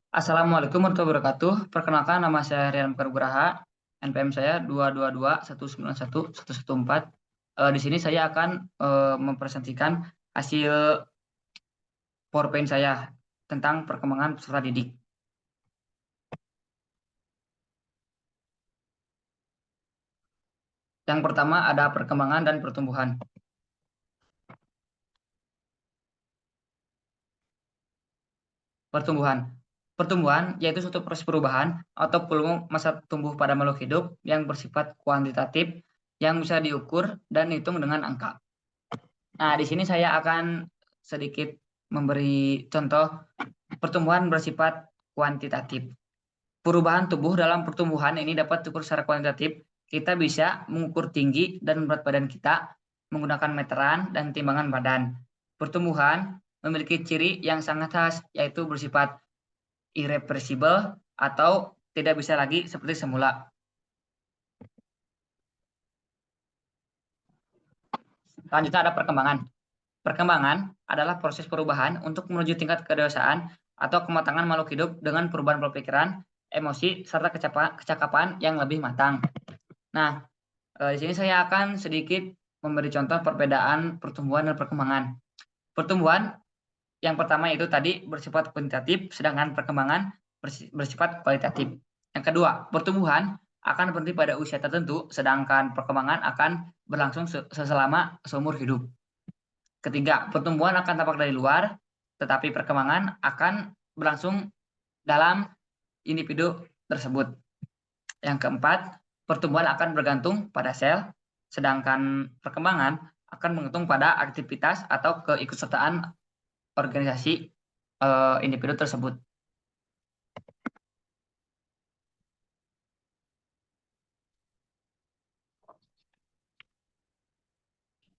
Assalamualaikum warahmatullahi wabarakatuh. Perkenalkan, nama saya Rian Nugraha. NPM saya 222191114. Di sini saya akan mempresentasikan hasil PowerPoint saya tentang perkembangan peserta didik. Yang pertama ada perkembangan dan pertumbuhan. Pertumbuhan yaitu suatu proses perubahan atau volume masa tumbuh pada makhluk hidup yang bersifat kuantitatif yang bisa diukur dan dihitung dengan angka. Nah, di sini saya akan sedikit memberi contoh pertumbuhan bersifat kuantitatif. Perubahan tubuh dalam pertumbuhan ini dapat diukur secara kuantitatif. Kita bisa mengukur tinggi dan berat badan kita menggunakan meteran dan timbangan badan. Pertumbuhan memiliki ciri yang sangat khas, yaitu bersifat irreversible atau tidak bisa lagi seperti semula. Selanjutnya ada perkembangan. Perkembangan adalah proses perubahan untuk menuju tingkat kedewasaan atau kematangan makhluk hidup dengan perubahan pola pikiran, emosi, serta kecakapan yang lebih matang. Nah, di sini saya akan sedikit memberi contoh perbedaan pertumbuhan dan perkembangan. Pertumbuhan yang pertama itu tadi bersifat kuantitatif, sedangkan perkembangan bersifat kualitatif. Yang kedua, pertumbuhan akan berhenti pada usia tertentu, sedangkan perkembangan akan berlangsung selama seumur hidup. Ketiga, pertumbuhan akan tampak dari luar, tetapi perkembangan akan berlangsung dalam individu tersebut. Yang keempat, pertumbuhan akan bergantung pada sel, sedangkan perkembangan akan bergantung pada aktivitas atau keikutsertaan organisasi individu tersebut.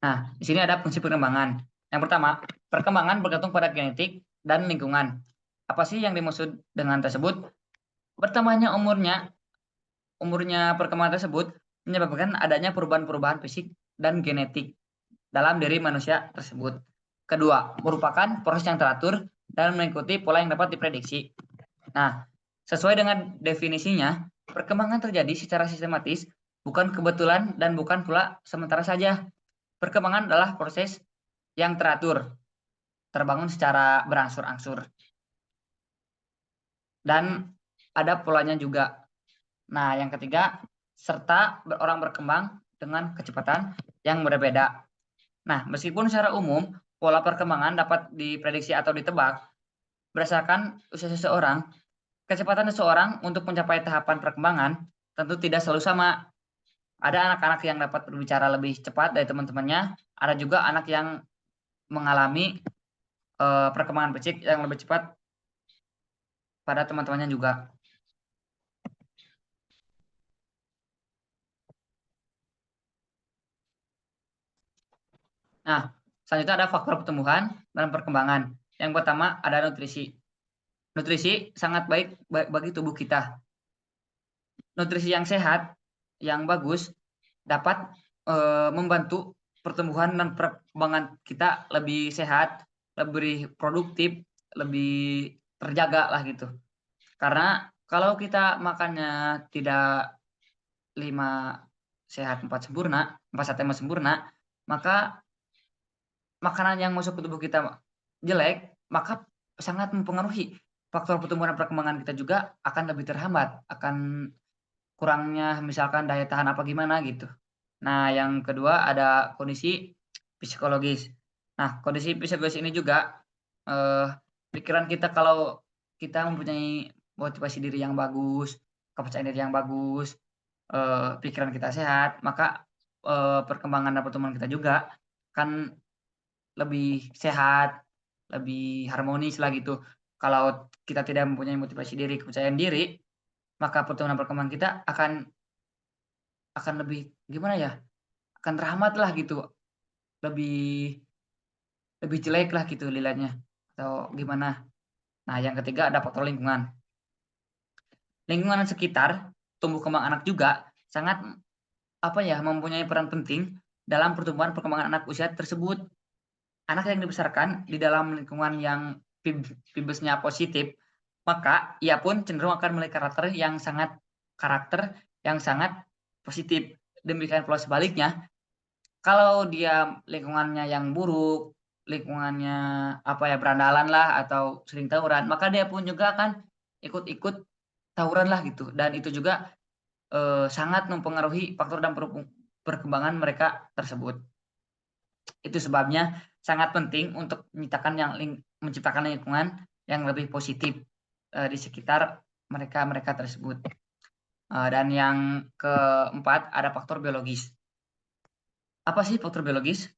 Nah, di sini ada fungsi perkembangan. Yang pertama, perkembangan bergantung pada genetik dan lingkungan. Apa sih yang dimaksud dengan tersebut? Bertambahnya umurnya perkembangan tersebut menyebabkan adanya perubahan-perubahan fisik dan genetik dalam diri manusia tersebut. Kedua, merupakan proses yang teratur dan mengikuti pola yang dapat diprediksi. Nah, sesuai dengan definisinya, perkembangan terjadi secara sistematis, bukan kebetulan dan bukan pula sementara saja. Perkembangan adalah proses yang teratur, terbangun secara berangsur-angsur, dan ada polanya juga. Nah, yang ketiga, serta orang berkembang dengan kecepatan yang berbeda. Nah, meskipun secara umum pola perkembangan dapat diprediksi atau ditebak berdasarkan usia seseorang, kecepatan seseorang untuk mencapai tahapan perkembangan tentu tidak selalu sama. Ada anak-anak yang dapat berbicara lebih cepat dari teman-temannya, ada juga anak yang mengalami perkembangan fisik yang lebih cepat pada teman-temannya juga. Nah, selanjutnya ada faktor pertumbuhan dan perkembangan. Yang pertama ada nutrisi. Nutrisi sangat baik bagi tubuh kita. Nutrisi yang sehat, yang bagus, dapat membantu pertumbuhan dan perkembangan kita lebih sehat, lebih produktif, lebih terjaga lah gitu. Karena kalau kita makannya tidak 5 sehat 4 sempurna, 4 sehat 5 sempurna, maka makanan yang masuk ke tubuh kita jelek, maka sangat mempengaruhi faktor pertumbuhan dan perkembangan kita juga akan lebih terhambat, akan kurangnya misalkan daya tahan apa gimana gitu. Nah, yang kedua ada kondisi psikologis. Nah, kondisi psikologis ini juga pikiran kita kalau kita mempunyai motivasi diri yang bagus, kepercayaan diri yang bagus, pikiran kita sehat, maka perkembangan dan pertumbuhan kita juga kan lebih sehat, lebih harmonis lah gitu. Kalau kita tidak mempunyai motivasi diri, kepercayaan diri, maka pertumbuhan dan perkembangan kita akan lebih gimana ya? Akan terhambat lah gitu. Lebih lebih jelek lah gitu dilihatnya atau gimana. Nah, yang ketiga ada faktor lingkungan. Lingkungan sekitar tumbuh kembang anak juga sangat apa ya, mempunyai peran penting dalam pertumbuhan perkembangan anak usia tersebut. Anak yang dibesarkan di dalam lingkungan yang vibesnya positif, maka ia pun cenderung akan memiliki karakter yang sangat positif. Demikian pula sebaliknya, kalau dia lingkungannya yang buruk, lingkungannya berandalan lah atau sering tawuran, maka dia pun juga akan ikut-ikut tawuran lah gitu. Dan itu juga sangat mempengaruhi faktor dan perkembangan mereka tersebut. Itu sebabnya sangat penting untuk menciptakan lingkungan yang lebih positif di sekitar mereka tersebut. Dan yang keempat ada faktor biologis. Apa sih faktor biologis?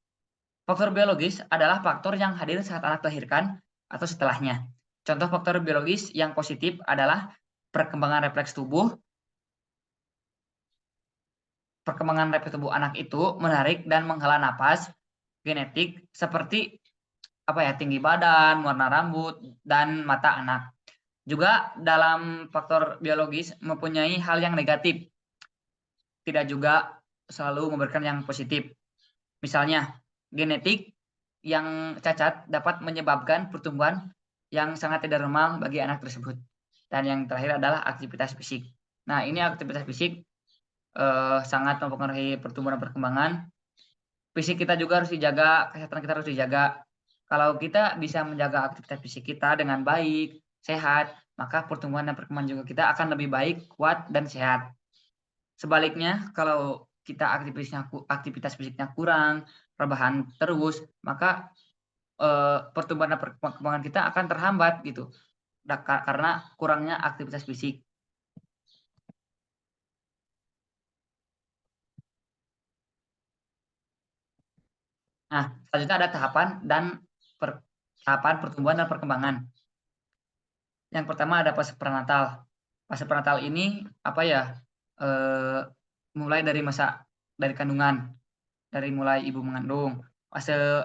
Faktor biologis adalah faktor yang hadir saat anak dilahirkan atau setelahnya. Contoh faktor biologis yang positif adalah perkembangan refleks tubuh. Perkembangan refleks tubuh anak itu menarik dan menghela napas, genetik seperti tinggi badan, warna rambut, dan mata anak. Juga dalam faktor biologis mempunyai hal yang negatif, tidak juga selalu memberikan yang positif. Misalnya, genetik yang cacat dapat menyebabkan pertumbuhan yang sangat tidak normal bagi anak tersebut. Dan yang terakhir adalah aktivitas fisik. Nah, ini aktivitas fisik sangat mempengaruhi pertumbuhan dan perkembangan. Fisik kita juga harus dijaga, kesehatan kita harus dijaga. Kalau kita bisa menjaga aktivitas fisik kita dengan baik, sehat, maka pertumbuhan dan perkembangan juga kita akan lebih baik, kuat, dan sehat. Sebaliknya, kalau kita aktivitas fisiknya kurang, rebahan terus, maka pertumbuhan dan perkembangan kita akan terhambat gitu, karena kurangnya aktivitas fisik. Nah, selanjutnya ada tahapan pertumbuhan dan perkembangan. Yang pertama ada fase prenatal. Fase prenatal ini mulai dari kandungan, dari mulai ibu mengandung, fase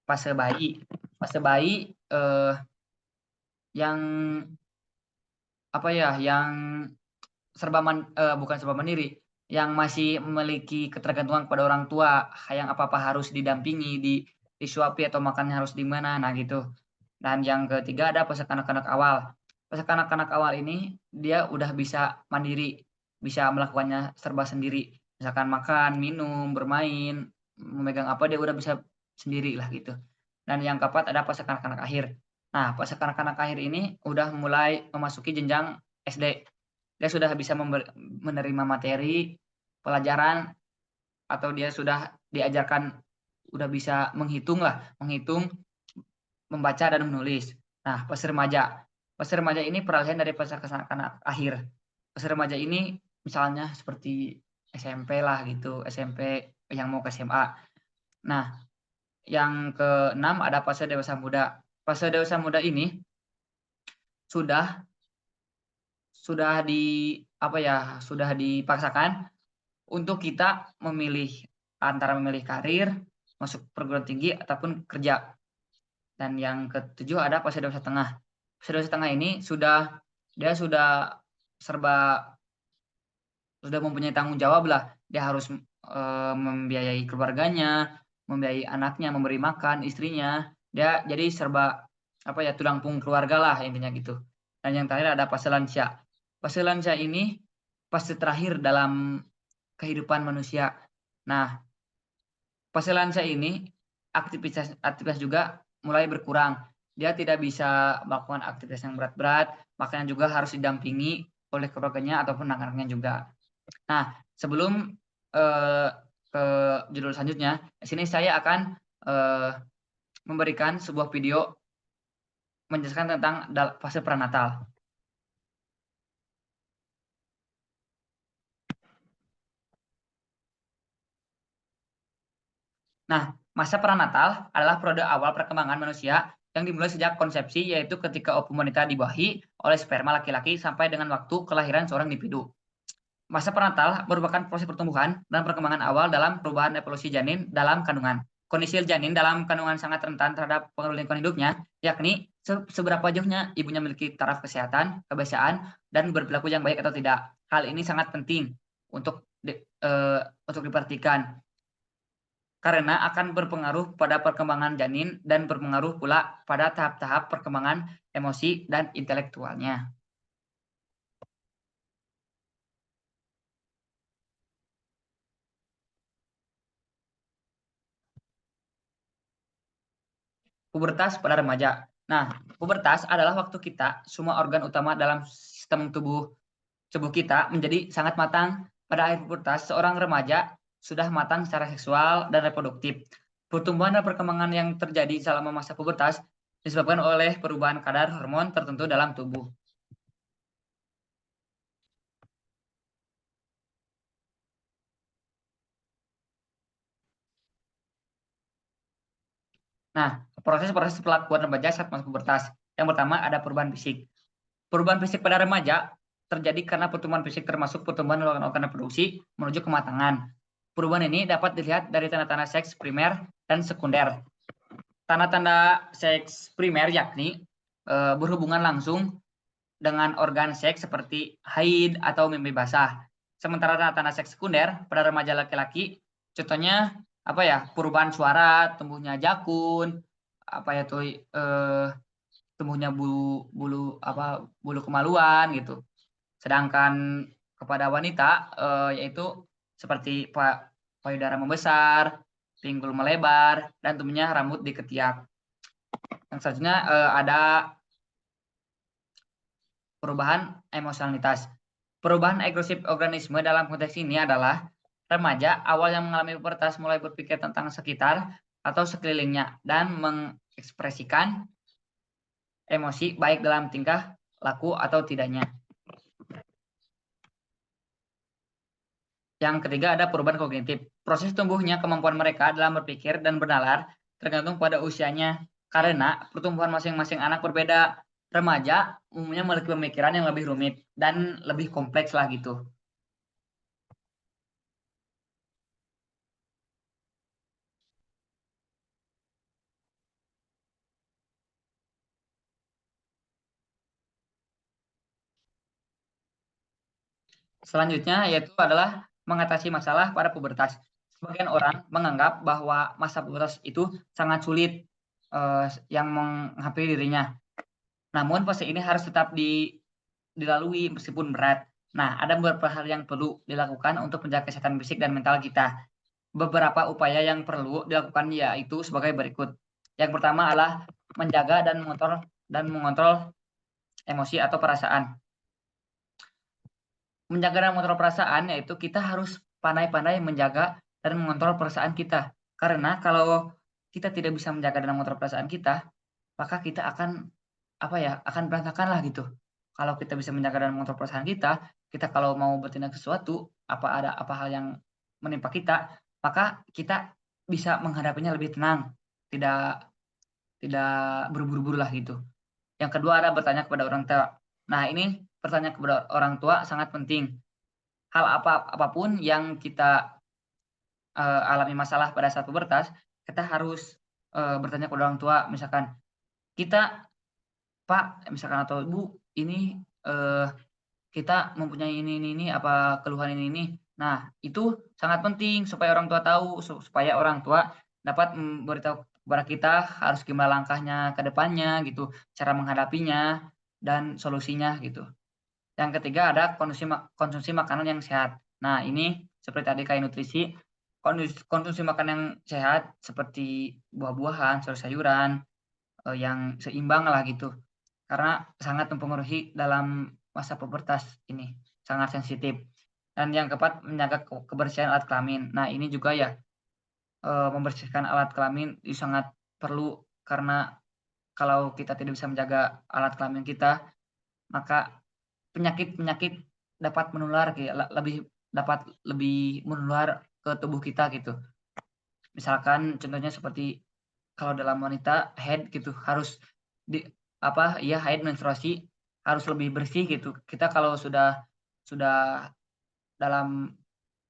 fase bayi, yang yang bukan serba mandiri, yang masih memiliki ketergantungan kepada orang tua, yang apa-apa harus didampingi, disuapi atau makannya harus di mana, nah gitu. Dan yang ketiga ada fase kanak-kanak awal. Fase kanak-kanak awal ini dia udah bisa mandiri, bisa melakukannya serba sendiri. Misalkan makan, minum, bermain, memegang apa dia udah bisa sendiri lah gitu. Dan yang keempat ada fase kanak-kanak akhir. Nah, fase kanak-kanak akhir ini udah mulai memasuki jenjang SD. Dia sudah bisa menerima materi, pelajaran, atau dia sudah diajarkan, udah bisa menghitung, membaca dan menulis. Nah, fase remaja. Fase remaja ini peralihan dari fase kanak-kanak akhir. Fase remaja ini misalnya seperti SMP lah gitu, SMP yang mau ke SMA. Nah, yang keenam ada fase dewasa muda. Fase dewasa muda ini sudah sudah dipaksakan untuk kita antara memilih karir, masuk perguruan tinggi ataupun kerja. Dan yang ketujuh ada fase dewasa tengah. Fase dewasa tengah ini dia sudah mempunyai tanggung jawab lah. Dia harus membiayai keluarganya, membiayai anaknya, memberi makan istrinya. Dia jadi tulang punggung keluarga lah intinya gitu. Dan yang terakhir ada fase lansia. Fase lansia ini fase terakhir dalam kehidupan manusia. Nah, fase lansia ini aktivitas juga mulai berkurang. Dia tidak bisa melakukan aktivitas yang berat-berat, makanya juga harus didampingi oleh keluarganya ataupun anak-anaknya juga. Nah, sebelum ke judul selanjutnya, di sini saya akan memberikan sebuah video menjelaskan tentang fase prenatal. Nah, masa prenatal adalah periode awal perkembangan manusia yang dimulai sejak konsepsi, yaitu ketika ovum wanita dibuahi oleh sperma laki-laki sampai dengan waktu kelahiran seorang individu. Masa prenatal merupakan proses pertumbuhan dan perkembangan awal dalam perubahan evolusi janin dalam kandungan. Kondisi janin dalam kandungan sangat rentan terhadap pengaruh lingkungan hidupnya, yakni seberapa jauhnya ibunya memiliki taraf kesehatan, kebiasaan, dan berperilaku yang baik atau tidak. Hal ini sangat penting untuk diperhatikan, karena akan berpengaruh pada perkembangan janin dan berpengaruh pula pada tahap-tahap perkembangan emosi, dan intelektualnya. Pubertas pada remaja. Nah, pubertas adalah waktu kita semua organ utama dalam sistem tubuh tubuh kita menjadi sangat matang. Pada akhir pubertas, seorang remaja sudah matang secara seksual dan reproduktif. Pertumbuhan dan perkembangan yang terjadi selama masa pubertas disebabkan oleh perubahan kadar hormon tertentu dalam tubuh. Nah, proses-proses pelakuan remaja saat masa pubertas. Yang pertama ada perubahan fisik. Perubahan fisik pada remaja terjadi karena pertumbuhan fisik termasuk pertumbuhan organ reproduksi menuju kematangan. Perubahan ini dapat dilihat dari tanda-tanda seks primer dan sekunder. Tanda-tanda seks primer yakni berhubungan langsung dengan organ seks seperti haid atau mimpi basah. Sementara tanda-tanda seks sekunder pada remaja laki-laki, contohnya apa ya? Perubahan suara, tumbuhnya jakun, apa ya tuh tumbuhnya bulu bulu apa bulu kemaluan gitu. Sedangkan kepada wanita yaitu seperti payudara membesar, pinggul melebar, dan tumbuhnya rambut di ketiak. Yang selanjutnya ada perubahan emosionalitas. Perubahan agresif organisme dalam konteks ini adalah remaja awal yang mengalami pubertas mulai berpikir tentang sekitar atau sekelilingnya dan mengekspresikan emosi baik dalam tingkah laku atau tidaknya. Yang ketiga ada perubahan kognitif. Proses tumbuhnya kemampuan mereka dalam berpikir dan bernalar tergantung pada usianya. Karena pertumbuhan masing-masing anak berbeda. Remaja umumnya memiliki pemikiran yang lebih rumit dan lebih kompleks lah gitu. Selanjutnya yaitu adalah mengatasi masalah pada pubertas. Sebagian orang menganggap bahwa masa pubertas itu sangat sulit yang menghampiri dirinya. Namun fase ini harus tetap dilalui meskipun berat. Nah, ada beberapa hal yang perlu dilakukan untuk menjaga kesehatan fisik dan mental kita. Beberapa upaya yang perlu dilakukan yaitu sebagai berikut. Yang pertama adalah menjaga dan mengontrol emosi atau perasaan. Menjaga dan mengontrol perasaan yaitu kita harus pandai-pandai menjaga dan mengontrol perasaan kita. Karena kalau kita tidak bisa menjaga dan mengontrol perasaan kita, maka kita akan akan berantakan lah gitu. Kalau kita bisa menjaga dan mengontrol perasaan kita, kita kalau mau bertindak sesuatu, apa hal yang menimpa kita, maka kita bisa menghadapinya lebih tenang, tidak tidak berburu-buru lah gitu. Yang kedua ada bertanya kepada orang tua. Nah, ini bertanya kepada orang tua sangat penting. Hal apapun yang kita alami masalah pada saat pubertas, kita harus bertanya kepada orang tua. Misalkan kita, Pak, misalkan atau Bu, ini kita mempunyai ini, apa keluhan ini. Nah, itu sangat penting supaya orang tua tahu, supaya orang tua dapat memberitahu kepada kita harus gimana langkahnya ke depannya gitu, cara menghadapinya dan solusinya gitu. Yang ketiga ada konsumsi makanan yang sehat. Nah, ini seperti tadi kayak nutrisi, konsumsi makanan yang sehat seperti buah-buahan, sayur-sayuran yang seimbang lah gitu. Karena sangat mempengaruhi dalam masa pubertas ini, sangat sensitif. Dan yang keempat menjaga kebersihan alat kelamin. Nah, ini juga ya membersihkan alat kelamin itu sangat perlu karena kalau kita tidak bisa menjaga alat kelamin kita, maka penyakit-penyakit dapat menular dapat lebih menular ke tubuh kita gitu. Misalkan contohnya seperti kalau dalam wanita haid gitu harus haid menstruasi harus lebih bersih gitu. Kita kalau sudah dalam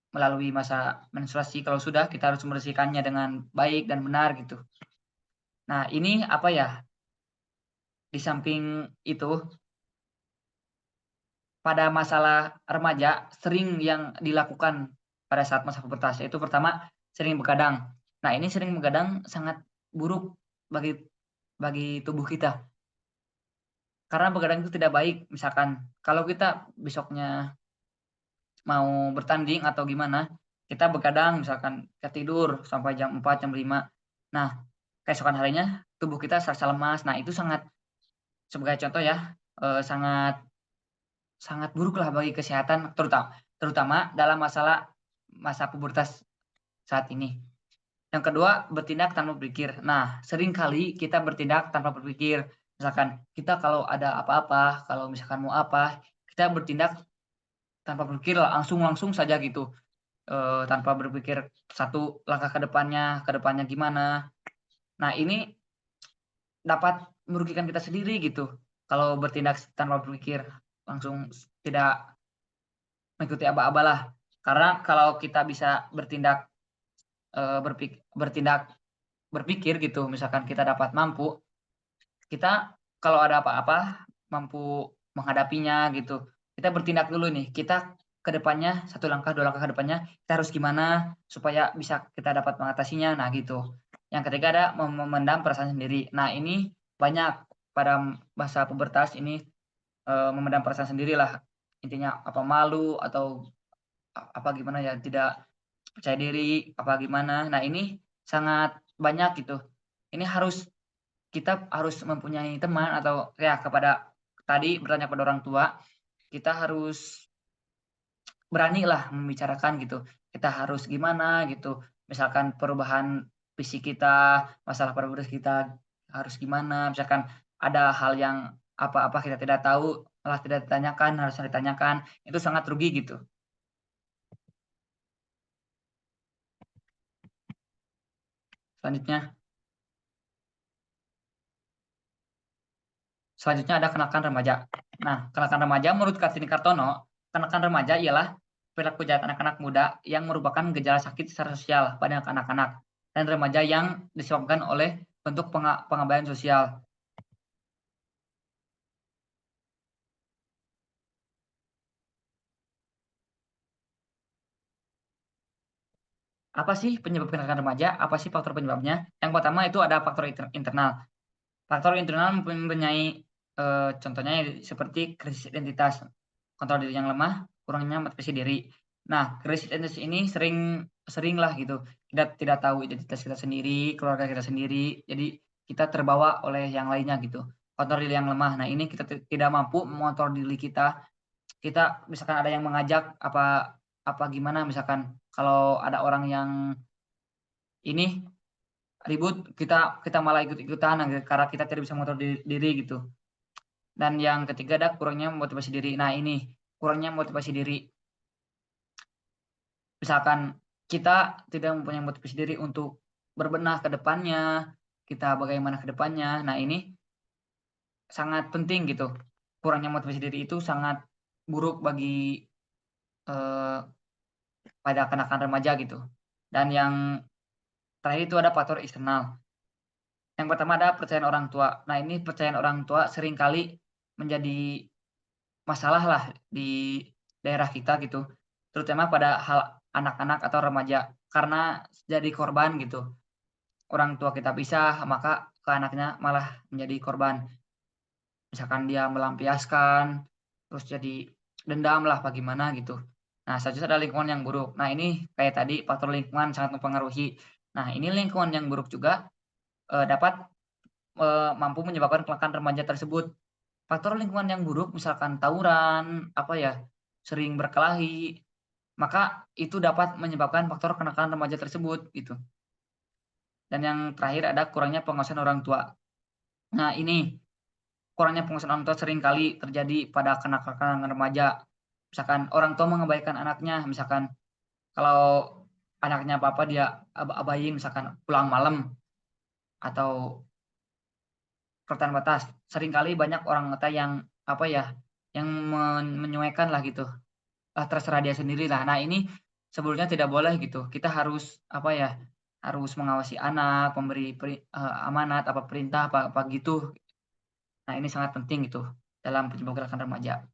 melalui masa menstruasi kalau sudah kita harus membersihkannya dengan baik dan benar gitu. Nah, ini di samping itu pada masalah remaja sering yang dilakukan pada saat masa pubertas yaitu pertama sering begadang. Nah, ini sering begadang sangat buruk bagi tubuh kita. karena begadang itu tidak baik. Misalkan kalau kita besoknya mau bertanding atau gimana, kita begadang misalkan kita tidur sampai jam 4, jam 5. Nah, keesokan harinya tubuh kita serasa lemas. Nah, itu sangat sebagai contoh ya, sangat sangat buruklah bagi kesehatan terutama dalam masa pubertas saat ini. Yang kedua, bertindak tanpa berpikir. Nah, seringkali kita bertindak tanpa berpikir. Misalkan kita kalau ada apa-apa, kalau misalkan mau apa, kita bertindak tanpa berpikir langsung langsung saja gitu, tanpa berpikir satu langkah ke depannya gimana. Nah, ini dapat merugikan kita sendiri gitu, kalau bertindak tanpa berpikir, langsung tidak mengikuti aba-aba lah. Karena kalau kita bisa bertindak, bertindak berpikir gitu, misalkan kita dapat mampu, kita kalau ada apa-apa mampu menghadapinya gitu. Kita bertindak dulu nih, kita ke depannya 1 langkah, 2 langkah ke depannya kita harus gimana supaya bisa kita dapat mengatasinya, nah gitu. Yang ketiga ada memendam perasaan sendiri. Nah ini banyak pada masa pubertas ini, memendam perasaan sendirilah, intinya apa malu atau apa gimana ya, tidak percaya diri, apa gimana. Nah ini sangat banyak gitu. Ini kita harus mempunyai teman atau ya kepada tadi bertanya pada orang tua, kita harus beranilah membicarakan gitu. Kita harus gimana gitu, misalkan perubahan fisik kita, masalah progres kita harus gimana, misalkan ada hal yang apa-apa kita tidak tahu, malah tidak ditanyakan, harusnya ditanyakan, itu sangat rugi gitu. Selanjutnya Selanjutnya ada kenakan remaja. Nah, kenakan remaja menurut Kartini Kartono, kenakan remaja ialah perilaku jahat anak-anak muda yang merupakan gejala sakit secara sosial pada anak-anak dan remaja yang disebabkan oleh bentuk pengabaian sosial. Apa sih penyebab kenakan remaja? Apa sih faktor penyebabnya? Yang pertama itu ada faktor internal. Faktor internal mempunyai contohnya seperti krisis identitas, kontrol diri yang lemah, kurangnya motivasi diri. Nah, krisis identitas ini seringlah gitu, kita tidak tahu identitas kita sendiri, keluarga kita sendiri, jadi kita terbawa oleh yang lainnya gitu. Kontrol diri yang lemah. Nah, ini kita tidak mampu mengontrol diri kita. Kita misalkan ada yang mengajak apa apa gimana misalkan kalau ada orang yang ini ribut, kita malah ikut-ikutan karena kita tidak bisa mengontrol diri gitu. Dan yang ketiga ada kurangnya motivasi diri. Nah ini, kurangnya motivasi diri. Misalkan kita tidak mempunyai motivasi diri untuk berbenah ke depannya, kita bagaimana ke depannya. Nah ini sangat penting gitu. Kurangnya motivasi diri itu sangat buruk bagi eh, pada kenakan remaja gitu. Dan yang terakhir itu ada faktor eksternal. Yang pertama ada percayaan orang tua. Nah ini percayaan orang tua seringkali menjadi masalah lah di daerah kita gitu, terutama pada hal anak-anak atau remaja, karena jadi korban gitu. Orang tua kita pisah, maka ke anaknya malah menjadi korban. Misalkan dia melampiaskan, terus jadi dendam lah bagaimana gitu. Nah, selanjutnya ada lingkungan yang buruk. Nah, ini kayak tadi faktor lingkungan sangat mempengaruhi. Nah, ini lingkungan yang buruk juga dapat mampu menyebabkan kelangkaan remaja tersebut. Faktor lingkungan yang buruk misalkan tawuran, apa ya, sering berkelahi, maka itu dapat menyebabkan faktor kenakalan remaja tersebut gitu. Dan yang terakhir ada kurangnya pengawasan orang tua. Nah ini, kurangnya pengawasan orang tua seringkali terjadi pada kenakalan remaja. Misalkan orang tua mengabaikan anaknya, misalkan kalau anaknya apa-apa dia abaiin misalkan pulang malam atau kelewatan batas. Seringkali banyak orang tua yang apa ya, yang menyuekan lah gitu. Ah, terserah dia sendirilah. Nah, ini sebetulnya tidak boleh gitu. Kita harus apa ya, harus mengawasi anak, memberi amanat, apa perintah, apa apa gitu. Nah, ini sangat penting gitu dalam penyebab gerakan remaja.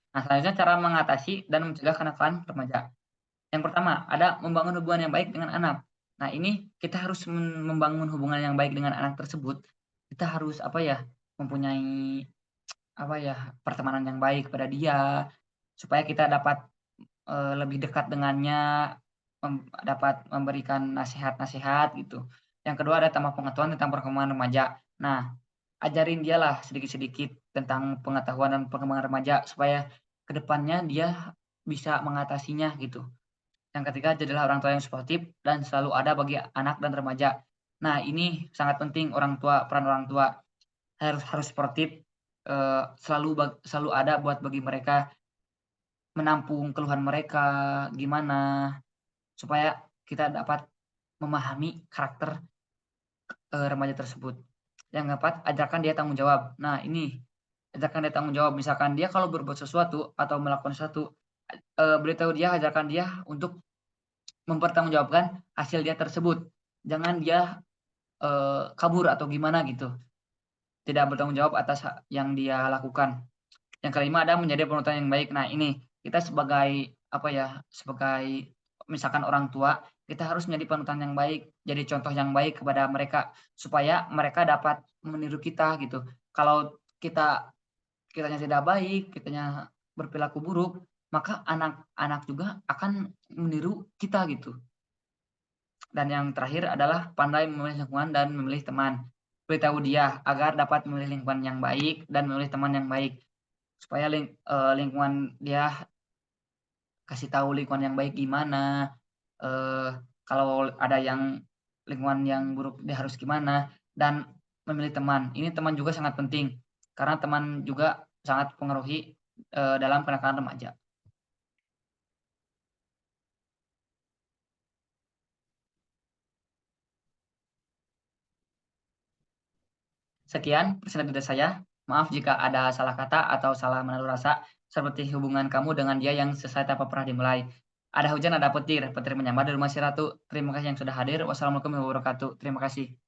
Nah, selanjutnya cara mengatasi dan mencegah kenakalan remaja. Yang pertama, ada membangun hubungan yang baik dengan anak. Nah, ini kita harus membangun hubungan yang baik dengan anak tersebut, kita harus apa ya, mempunyai apa ya, pertemanan yang baik pada dia, supaya kita dapat, lebih dekat dengannya, dapat memberikan nasihat-nasihat gitu. Yang kedua ada tambah pengetahuan tentang perkembangan remaja. Nah, ajarin dialah sedikit-sedikit tentang pengetahuan dan perkembangan remaja supaya ke depannya dia bisa mengatasinya gitu. Yang ketiga, jadilah orang tua yang suportif dan selalu ada bagi anak dan remaja. Nah, ini sangat penting peran orang tua harus harus suportif, selalu ada buat bagi mereka, menampung keluhan mereka, gimana, supaya kita dapat memahami karakter, remaja tersebut. Yang keempat, ajarkan dia tanggung jawab. Nah, ini, ajarkan dia tanggung jawab, misalkan dia kalau berbuat sesuatu atau melakukan sesuatu, beritahu dia, ajarkan dia untuk mempertanggungjawabkan hasil dia tersebut. Jangan dia, kabur atau gimana gitu, tidak bertanggung jawab atas yang dia lakukan. Yang kelima ada menjadi penuntun yang baik. Nah, ini kita sebagai apa ya, sebagai misalkan orang tua, kita harus menjadi panutan yang baik, jadi contoh yang baik kepada mereka, supaya mereka dapat meniru kita gitu. Kalau kitanya tidak baik, kitanya berperilaku buruk, maka anak-anak juga akan meniru kita gitu. Dan yang terakhir adalah pandai memilih lingkungan dan memilih teman. Beritahu dia agar dapat memilih lingkungan yang baik dan memilih teman yang baik. Supaya lingkungan dia kasih tahu lingkungan yang baik gimana, eee, kalau ada yang lingkungan yang buruk dia harus gimana, dan memilih teman. Ini teman juga sangat penting, karena teman juga sangat mempengaruhi, dalam kenakalan remaja. Sekian presentasi dari saya. Maaf jika ada salah kata atau salah menaruh rasa, seperti hubungan kamu dengan dia yang selesai tanpa pernah dimulai. Ada hujan, ada petir, petir menyambar di rumah si ratu. Terima kasih yang sudah hadir. Wassalamualaikum warahmatullahi wabarakatuh. Terima kasih.